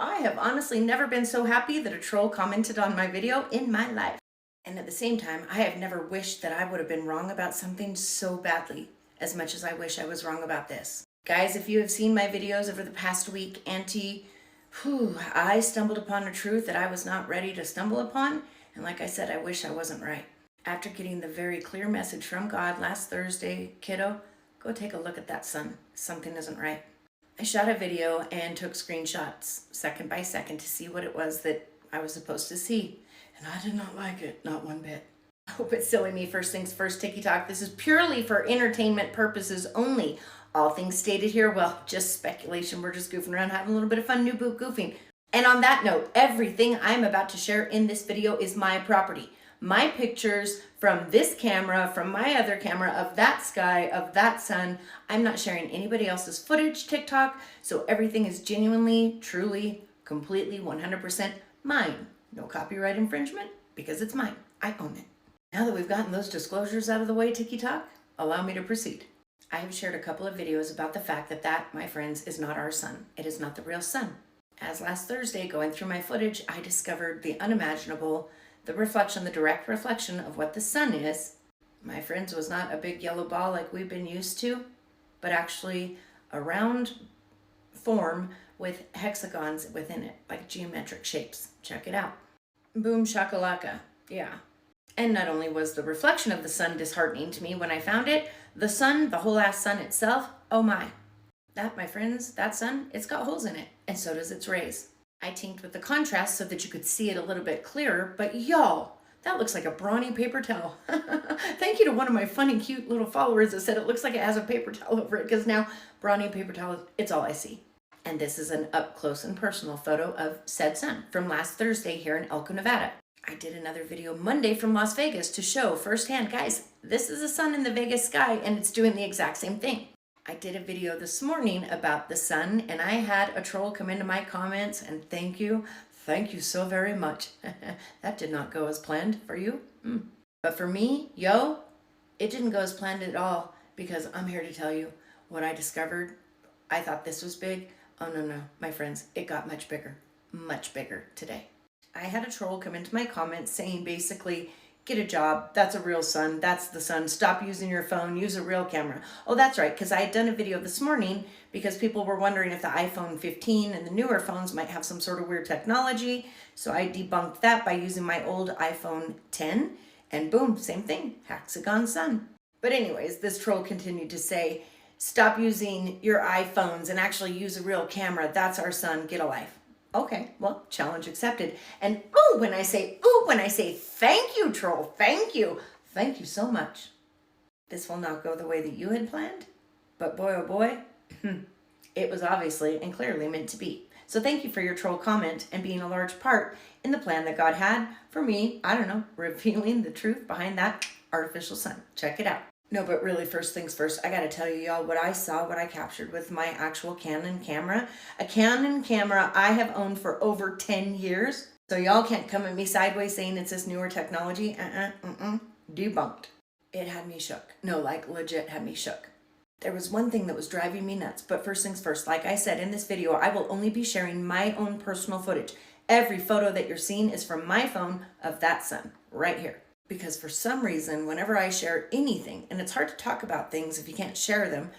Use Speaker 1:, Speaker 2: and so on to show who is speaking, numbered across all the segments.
Speaker 1: I have honestly never been so happy that a troll commented on my video in my life. And at the same time, I have never wished that I would have been wrong about something so badly, as much as I wish I was wrong about this. Guys, if you have seen my videos over the past week, I stumbled upon a truth that I was not ready to stumble upon. And like I said, I wish I wasn't right. After getting the very clear message from God last Thursday, kiddo, go take a look at that sun. Something isn't right. I shot a video and took screenshots second by second to see what it was that I was supposed to see. And I did not like it, not one bit. Oh, but silly me, first things first, TikTok. This is purely for entertainment purposes only. All things stated here, well, just speculation. We're just goofing around, having a little bit of fun, new boot goofing. And on that note, everything I'm about to share in this video is my property. My pictures from this camera, from my other camera, of that sky, of that sun. I'm not sharing anybody else's footage, TikTok, so everything is genuinely, truly, completely, 100% mine. No copyright infringement, because it's mine. I own it. Now that we've gotten those disclosures out of the way, TikTok, allow me to proceed. I have shared a couple of videos about the fact that, my friends, is not our sun. It is not the real sun. As last Thursday, going through my footage, I discovered the unimaginable, the reflection, the direct reflection of what the sun is. My friends, was not a big yellow ball like we've been used to, but actually a round form with hexagons within it, like geometric shapes. Check it out. Boom shakalaka. Yeah. And not only was the reflection of the sun disheartening to me when I found it, the sun, the whole ass sun itself, oh my. That, my friends, that sun, it's got holes in it, and so does its rays. I tinked with the contrast so that you could see it a little bit clearer, but y'all, that looks like a brawny paper towel. Thank you to one of my funny, cute little followers that said it looks like it has a paper towel over it, because now brawny paper towel, it's all I see. And this is an up close and personal photo of said sun from last Thursday here in Elko, Nevada. I did another video Monday from Las Vegas to show firsthand, guys, this is a sun in the Vegas sky and it's doing the exact same thing. I did a video this morning about the sun and I had a troll come into my comments, and thank you so very much. That did not go as planned for you. But for me, it didn't go as planned at all, because I'm here to tell you what I discovered. I thought this was big. Oh no, my friends, it got much bigger today. I had a troll come into my comments saying basically, get a job, that's a real sun, that's the sun, stop using your phone, use a real camera. Oh, that's right, because I had done a video this morning because people were wondering if the iPhone 15 and the newer phones might have some sort of weird technology. So I debunked that by using my old iPhone 10, and boom, same thing, hexagon sun. But anyways, this troll continued to say, stop using your iPhones and actually use a real camera, that's our sun, get a life. Okay, well, challenge accepted. And when I say thank you, troll, thank you so much. This will not go the way that you had planned, but boy, oh boy, it was obviously and clearly meant to be. So thank you for your troll comment and being a large part in the plan that God had for me, revealing the truth behind that artificial sun. Check it out. No, but really, first things first, I gotta tell you, y'all, what I saw, what I captured with my actual Canon camera. A Canon camera I have owned for over 10 years. So y'all can't come at me sideways saying it's this newer technology. Debunked. It had me shook. No, like legit had me shook. There was one thing that was driving me nuts, but first things first, like I said in this video, I will only be sharing my own personal footage. Every photo that you're seeing is from my phone of that sun, right here. Because for some reason, whenever I share anything, and it's hard to talk about things if you can't share them,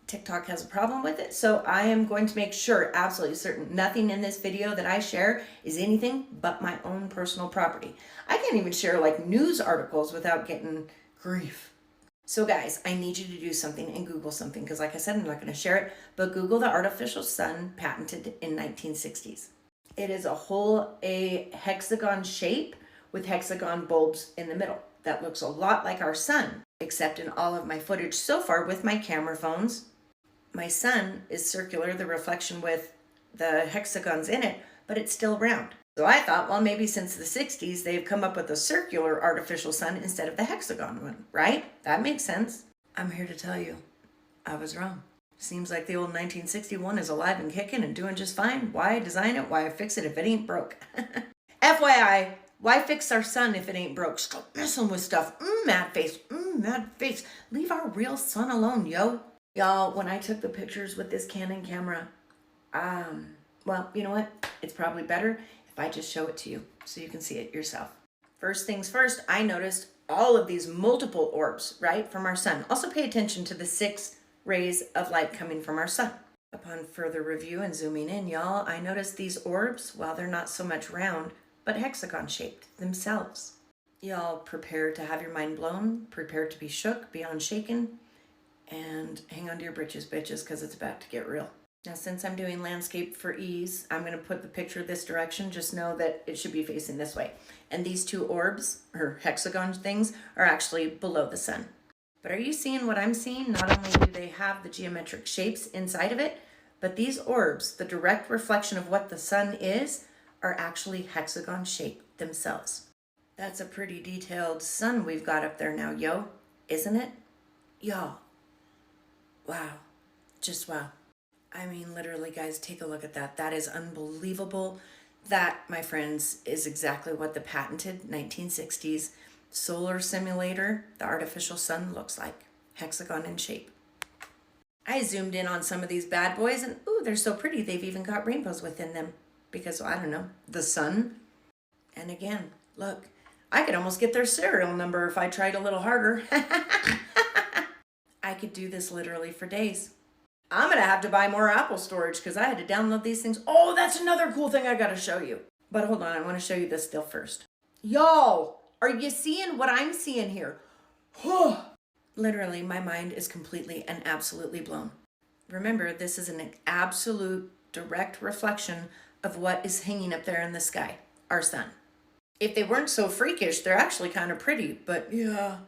Speaker 1: TikTok has a problem with it. So I am going to make sure, absolutely certain, nothing in this video that I share is anything but my own personal property. I can't even share like news articles without getting grief. So guys, I need you to do something and Google something, because like I said, I'm not going to share it, but Google the artificial sun patented in 1960s. It is a hexagon shape with hexagon bulbs in the middle. That looks a lot like our sun, except in all of my footage so far with my camera phones, my sun is circular, the reflection with the hexagons in it, but it's still round. So I thought, well, maybe since the 60s, they've come up with a circular artificial sun instead of the hexagon one, right? That makes sense. I'm here to tell you, I was wrong. Seems like the old 1961 is alive and kicking and doing just fine. Why design it? Why fix it if it ain't broke? FYI, why fix our sun if it ain't broke? Stop messing with stuff. Mad face. Mad face. Leave our real sun alone, yo. Y'all, when I took the pictures with this Canon camera, Well, you know what? It's probably better if I just show it to you so you can see it yourself. First things first, I noticed all of these multiple orbs, right, from our sun. Also pay attention to the 6 rays of light coming from our sun. Upon further review and zooming in, y'all, I noticed these orbs, while they're not so much round, but hexagon shaped themselves. Y'all prepare to have your mind blown, prepare to be shook beyond shaken, and hang on to your britches, bitches, because it's about to get real. Now, since I'm doing landscape for ease, I'm going to put the picture this direction. Just know that it should be facing this way. And these 2 orbs, or hexagon things, are actually below the sun. But are you seeing what I'm seeing? Not only do they have the geometric shapes inside of it, but these orbs, the direct reflection of what the sun is, are actually hexagon shaped themselves. That's a pretty detailed sun we've got up there now, yo, isn't it? Y'all. Wow. Just wow. I mean, literally, guys, take a look at that. That is unbelievable. That, my friends, is exactly what the patented 1960s solar simulator, the artificial sun, looks like. Hexagon in shape. I zoomed in on some of these bad boys, and ooh, they're so pretty. They've even got rainbows within them. Because, I don't know, the sun. And again, look, I could almost get their serial number if I tried a little harder. I could do this literally for days. I'm going to have to buy more Apple storage because I had to download these things. Oh, that's another cool thing I got to show you. But hold on, I want to show you this still first. Y'all, are you seeing what I'm seeing here? Literally, my mind is completely and absolutely blown. Remember, this is an absolute direct reflection of what is hanging up there in the sky, our sun. If they weren't so freakish, they're actually kind of pretty. But yeah,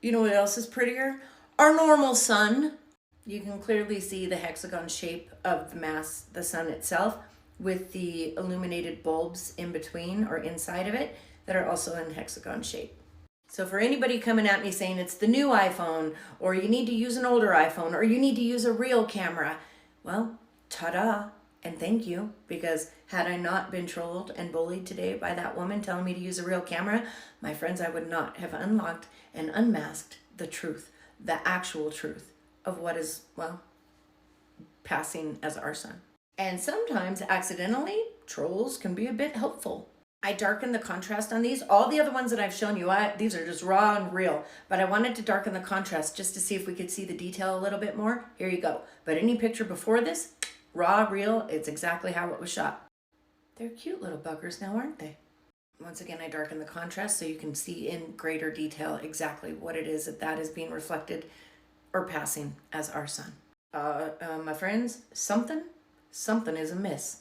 Speaker 1: you know what else is prettier? Our normal sun. You can clearly see the hexagon shape of the mass, the sun itself, with the illuminated bulbs in between or inside of it that are also in hexagon shape. So for anybody coming at me saying it's the new iPhone, or you need to use an older iPhone, or you need to use a real camera, well, ta-da, and thank you, because had I not been trolled and bullied today by that woman telling me to use a real camera, my friends, I would not have unlocked and unmasked the truth, the actual truth of what is, well, passing as our sun. And sometimes, accidentally, trolls can be a bit helpful. I darkened the contrast on these. All the other ones that I've shown you, these are just raw and real, but I wanted to darken the contrast just to see if we could see the detail a little bit more. Here you go. But any picture before this, raw, real, it's exactly how it was shot. They're cute little buggers now, aren't they? Once again, I darkened the contrast so you can see in greater detail exactly what it is that is being reflected or passing as our sun. My friends, something is amiss.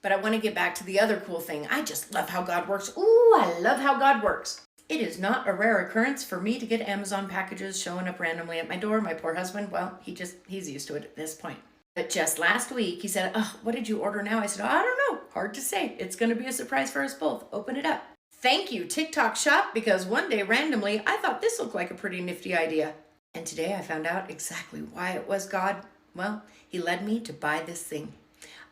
Speaker 1: But I want to get back to the other cool thing. I just love how God works. Ooh, I love how God works. It is not a rare occurrence for me to get Amazon packages showing up randomly at my door. My poor husband, well, he's used to it at this point. But just last week, he said, oh, what did you order now? I said, oh, I don't know. Hard to say. It's going to be a surprise for us both. Open it up. Thank you, TikTok Shop, because one day randomly, I thought this looked like a pretty nifty idea. And today I found out exactly why it was God. Well, he led me to buy this thing.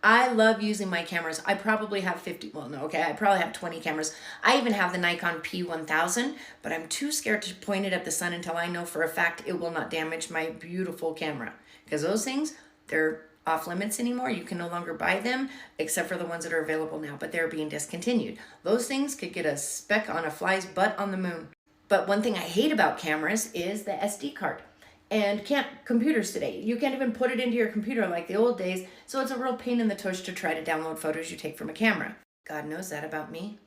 Speaker 1: I love using my cameras. I probably have I probably have 20 cameras. I even have the Nikon P1000, but I'm too scared to point it at the sun until I know for a fact it will not damage my beautiful camera. Because those things, they're off limits anymore. You can no longer buy them, except for the ones that are available now, but they're being discontinued. Those things could get a speck on a fly's butt on the moon. But one thing I hate about cameras is the SD card. And computers today, you can't even put it into your computer like the old days, so it's a real pain in the tush to try to download photos you take from a camera. God knows that about me,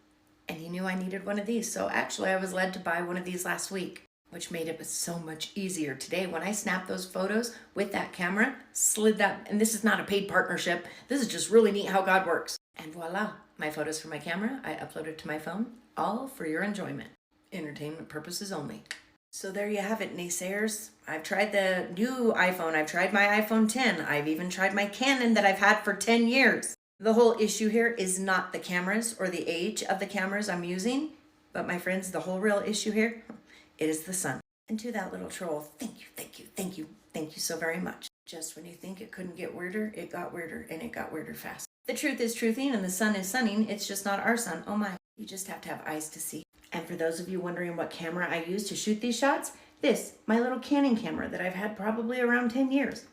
Speaker 1: and he knew I needed one of these, so actually I was led to buy one of these last week, which made it so much easier. Today, when I snapped those photos with that camera, slid that, and this is not a paid partnership, this is just really neat how God works. And voila, my photos from my camera, I uploaded to my phone, all for your enjoyment. Entertainment purposes only. So there you have it, naysayers. I've tried the new iPhone. I've tried my iPhone 10. I've even tried my Canon that I've had for 10 years. The whole issue here is not the cameras or the age of the cameras I'm using, but my friends, the whole real issue here, it is the sun. And to that little troll, thank you, thank you, thank you, thank you so very much. Just when you think it couldn't get weirder, it got weirder, and it got weirder fast. The truth is truthing, and the sun is sunning. It's just not our sun. Oh my. You just have to have eyes to see. And for those of you wondering what camera I use to shoot these shots, my little Canon camera that I've had probably around 10 years.